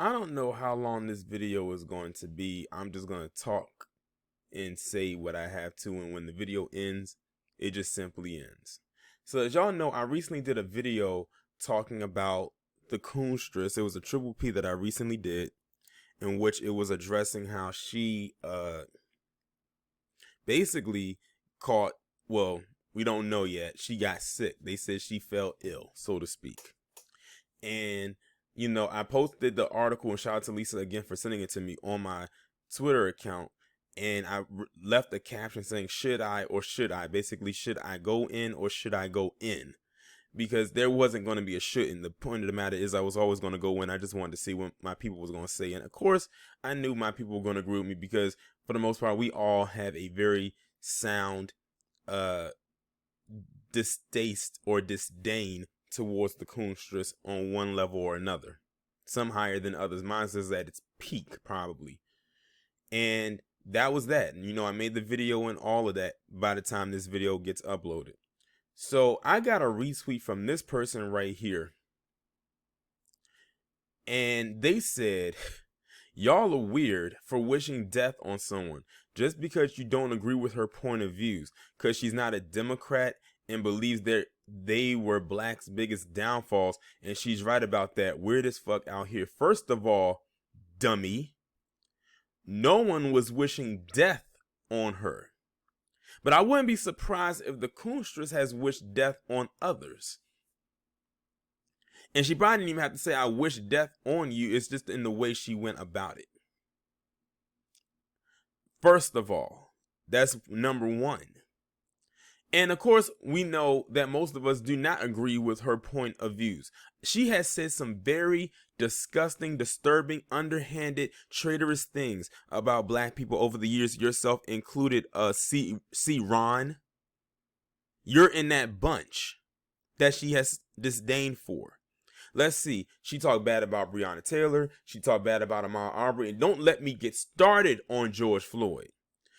I don't know how long this video is going to be. I'm just going to talk and say what I have to, and when the video ends, it just simply ends. So as y'all know, I recently did a video talking about the coonstress. It was a triple P that I recently did, in which it was addressing how she basically caught, well, we don't know yet, she got sick. They said she fell ill, so to speak. And you know, I posted the article, and shout out to Lisa again for sending it to me, on my Twitter account, and I left a caption saying, should I or should I? Basically, should I go in or should I go in? Because there wasn't going to be a shouldn't. The point of the matter is I was always going to go in. I just wanted to see what my people was going to say. And of course, I knew my people were going to agree with me, because for the most part, we all have a very sound distaste or disdain towards the coonstress on one level or another. Some higher than others. Mine is at its peak, probably. And that was that. And, you know, I made the video and all of that by the time this video gets uploaded. So I got a retweet from this person right here. And they said, y'all are weird for wishing death on someone just because you don't agree with her point of views, because she's not a Democrat and believes they were blacks' biggest downfalls, and she's right about that. Weird as fuck out here. First of all, dummy, no one was wishing death on her. But I wouldn't be surprised if the coonstress has wished death on others. And she probably didn't even have to say, I wish death on you. It's just in the way she went about it. First of all, that's number one. And of course, we know that most of us do not agree with her point of views. She has said some very disgusting, disturbing, underhanded, traitorous things about black people over the years, yourself included. C. Ron, you're in that bunch that she has disdain for. Let's see. She talked bad about Breonna Taylor. She talked bad about Ahmaud Arbery. And don't let me get started on George Floyd.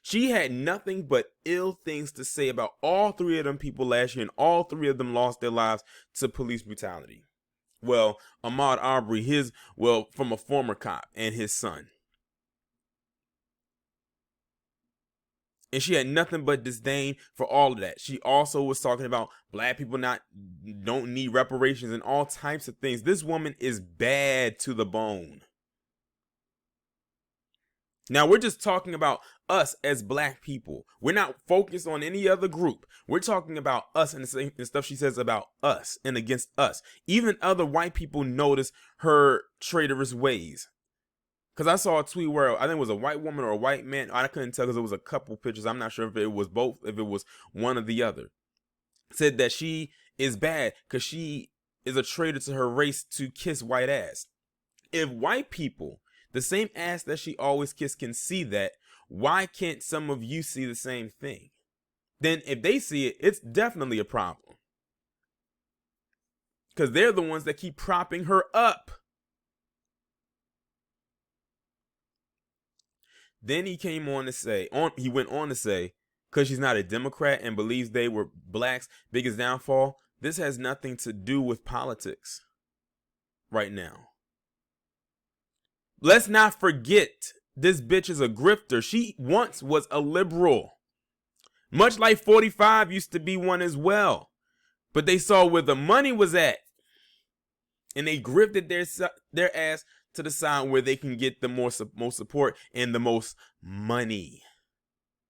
She had nothing but ill things to say about all three of them people last year, and all three of them lost their lives to police brutality. Well, Ahmaud Arbery, from a former cop, and his son. And she had nothing but disdain for all of that. She also was talking about black people don't need reparations and all types of things. This woman is bad to the bone. Now, we're just talking about us as black people. We're not focused on any other group. We're talking about us and the stuff she says about us and against us. Even other white people notice her traitorous ways. Because I saw a tweet where I think it was a white woman or a white man. I couldn't tell because it was a couple pictures. I'm not sure if it was both, if it was one or the other. Said that she is bad because she is a traitor to her race to kiss white ass. If white people, the same ass that she always kissed, can see that, why can't some of you see the same thing? Then if they see it, it's definitely a problem. Because they're the ones that keep propping her up. Then he went on to say, because she's not a Democrat and believes they were blacks' biggest downfall, this has nothing to do with politics right now. Let's not forget, this bitch is a grifter. She once was a liberal. Much like 45 used to be one as well. But they saw where the money was at. And they grifted their ass to the side where they can get the most support and the most money.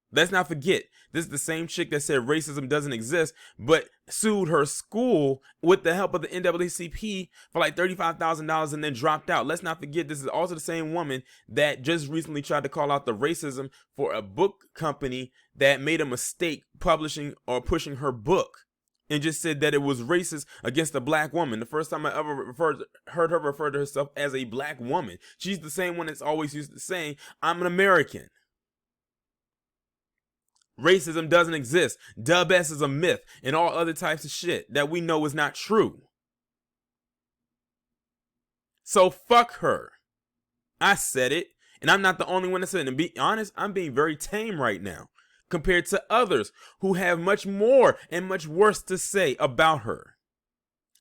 Let's not forget, this is the same chick that said racism doesn't exist, but sued her school with the help of the NAACP for like $35,000 and then dropped out. Let's not forget, this is also the same woman that just recently tried to call out the racism for a book company that made a mistake publishing or pushing her book, and just said that it was racist against a black woman. The first time I ever heard her refer to herself as a black woman. She's the same one that's always used to saying, I'm an American. Racism doesn't exist. Dub S is a myth, and all other types of shit that we know is not true. So fuck her. I said it, and I'm not the only one that said it. And be honest, I'm being very tame right now compared to others who have much more and much worse to say about her.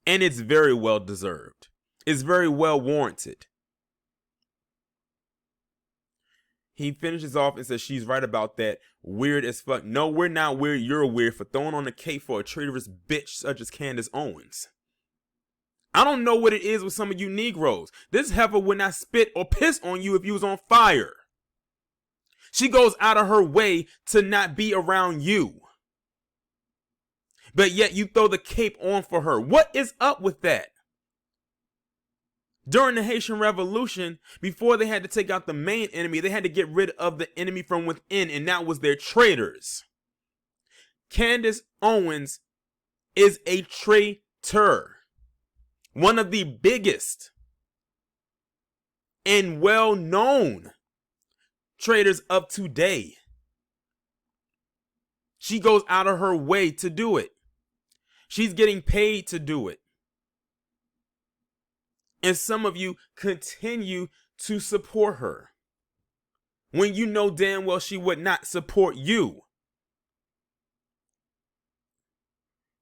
And it's very well deserved. It's very well warranted. He finishes off and says she's right about that. Weird as fuck. No, we're not weird. You're weird for throwing on the cape for a traitorous bitch such as Candace Owens. I don't know what it is with some of you Negroes. This heifer would not spit or piss on you if you was on fire. She goes out of her way to not be around you. But yet you throw the cape on for her. What is up with that? During the Haitian Revolution, before they had to take out the main enemy, they had to get rid of the enemy from within, and that was their traitors. Candace Owens is a traitor. One of the biggest and well-known traitors of today. She goes out of her way to do it. She's getting paid to do it. And some of you continue to support her when you know damn well she would not support you.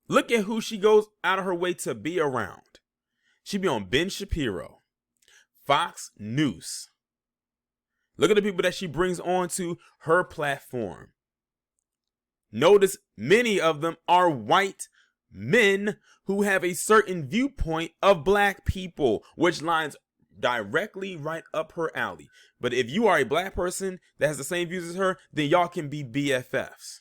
Look at who she goes out of her way to be around. She be on Ben Shapiro, Fox News. Look at the people that she brings onto her platform. Notice many of them are white men who have a certain viewpoint of black people, which lines directly right up her alley. But if you are a black person that has the same views as her, then y'all can be BFFs.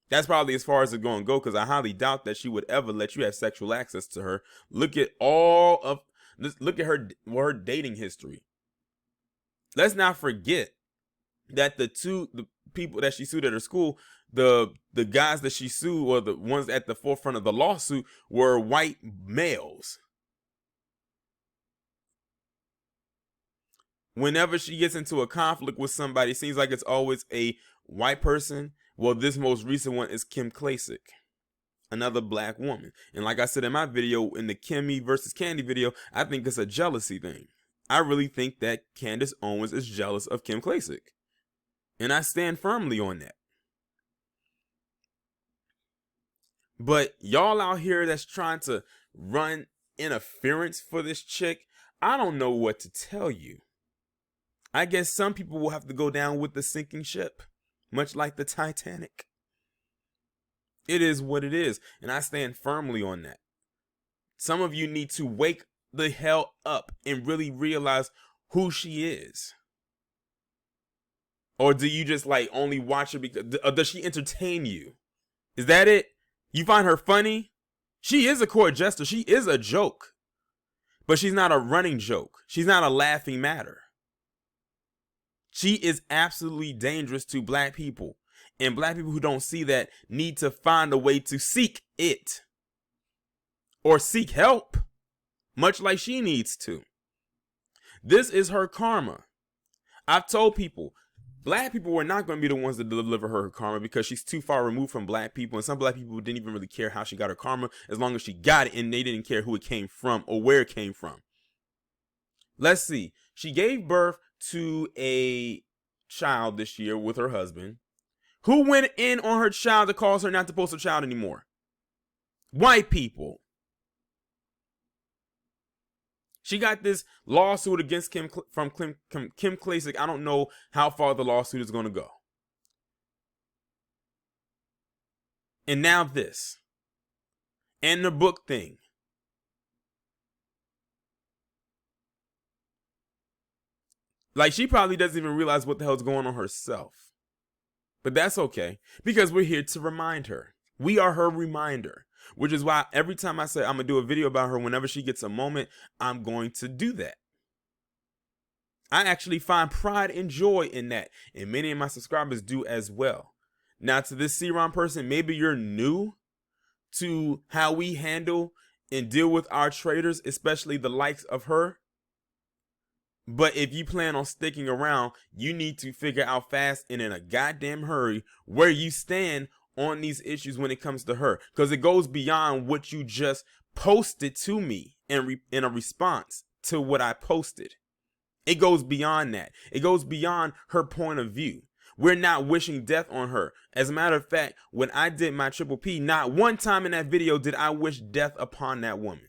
That's probably as far as it's going to go, because I highly doubt that she would ever let you have sexual access to her. Look at her dating history. Let's not forget that the people that she sued at her school, the guys that she sued, or the ones at the forefront of the lawsuit, were white males. Whenever she gets into a conflict with somebody, it seems like it's always a white person. Well, this most recent one is Kim Klacik, another black woman. And like I said in my video, in the Kimmy versus Candy video, I think it's a jealousy thing. I really think that Candace Owens is jealous of Kim Klacik. And I stand firmly on that. But y'all out here that's trying to run interference for this chick, I don't know what to tell you. I guess some people will have to go down with the sinking ship, much like the Titanic. It is what it is, and I stand firmly on that. Some of you need to wake the hell up and really realize who she is. Or do you just like only watch her because, or does she entertain you? Is that it? You find her funny? She is a court jester. She is a joke. But she's not a running joke. She's not a laughing matter. She is absolutely dangerous to black people. And black people who don't see that need to find a way to seek it. Or seek help. Much like she needs to. This is her karma. I've told people, black people were not going to be the ones to deliver her karma because she's too far removed from black people. And some black people didn't even really care how she got her karma as long as she got it, and they didn't care who it came from or where it came from. Let's see. She gave birth to a child this year with her husband. Who went in on her child to cause her not to post her child anymore? White people. She got this lawsuit against Kim Klacik. I don't know how far the lawsuit is going to go. And now this. And the book thing. Like, she probably doesn't even realize what the hell's going on herself. But that's okay, because we're here to remind her. We are her reminder, which is why every time I say I'm going to do a video about her, whenever she gets a moment, I'm going to do that. I actually find pride and joy in that, and many of my subscribers do as well. Now, to this C-Ron person, maybe you're new to how we handle and deal with our traders, especially the likes of her. But if you plan on sticking around, you need to figure out fast and in a goddamn hurry where you stand on these issues when it comes to her. Because it goes beyond what you just posted to me in a response to what I posted. It goes beyond that. It goes beyond her point of view. We're not wishing death on her. As a matter of fact, when I did my Triple P, not one time in that video did I wish death upon that woman.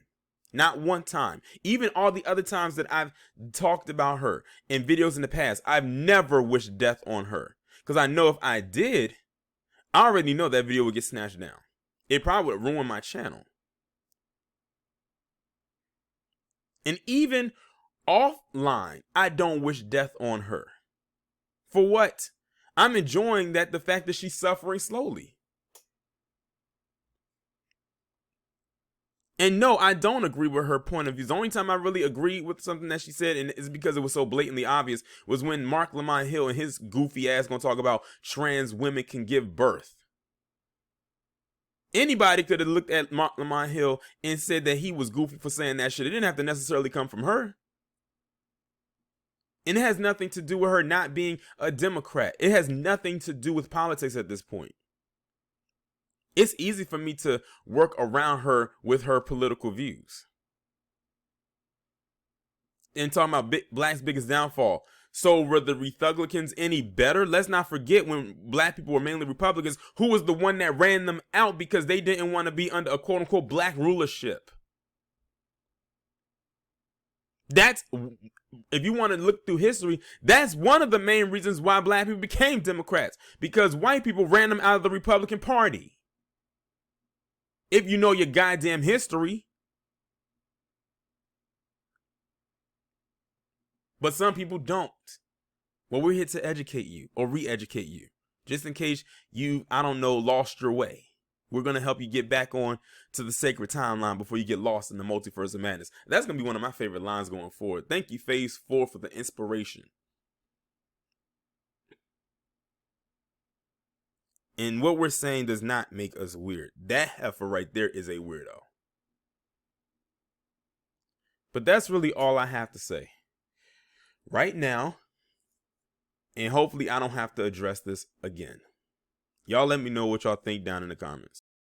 Not one time. Even all the other times that I've talked about her in videos in the past, I've never wished death on her. Because I know if I did, I already know that video would get snatched down. It probably would ruin my channel. And even offline, I don't wish death on her. For what? I'm enjoying the fact that she's suffering slowly. And no, I don't agree with her point of view. The only time I really agreed with something that she said, and it's because it was so blatantly obvious, was when Mark Lamont Hill and his goofy ass gonna talk about trans women can give birth. Anybody could have looked at Mark Lamont Hill and said that he was goofy for saying that shit. It didn't have to necessarily come from her. And it has nothing to do with her not being a Democrat. It has nothing to do with politics at this point. It's easy for me to work around her with her political views. And talking about Black's biggest downfall. So were the Republicans any better? Let's not forget when black people were mainly Republicans, who was the one that ran them out because they didn't want to be under a quote unquote black rulership. That's, if you want to look through history, that's one of the main reasons why black people became Democrats, because white people ran them out of the Republican Party. If you know your goddamn history. But some people don't. Well, we're here to educate you or re-educate you. Just in case you, I don't know, lost your way. We're going to help you get back on to the sacred timeline before you get lost in the multiverse of madness. That's going to be one of my favorite lines going forward. Thank you, Phase 4, for the inspiration. And what we're saying does not make us weird. That heifer right there is a weirdo. But that's really all I have to say right now. And hopefully I don't have to address this again. Y'all let me know what y'all think down in the comments.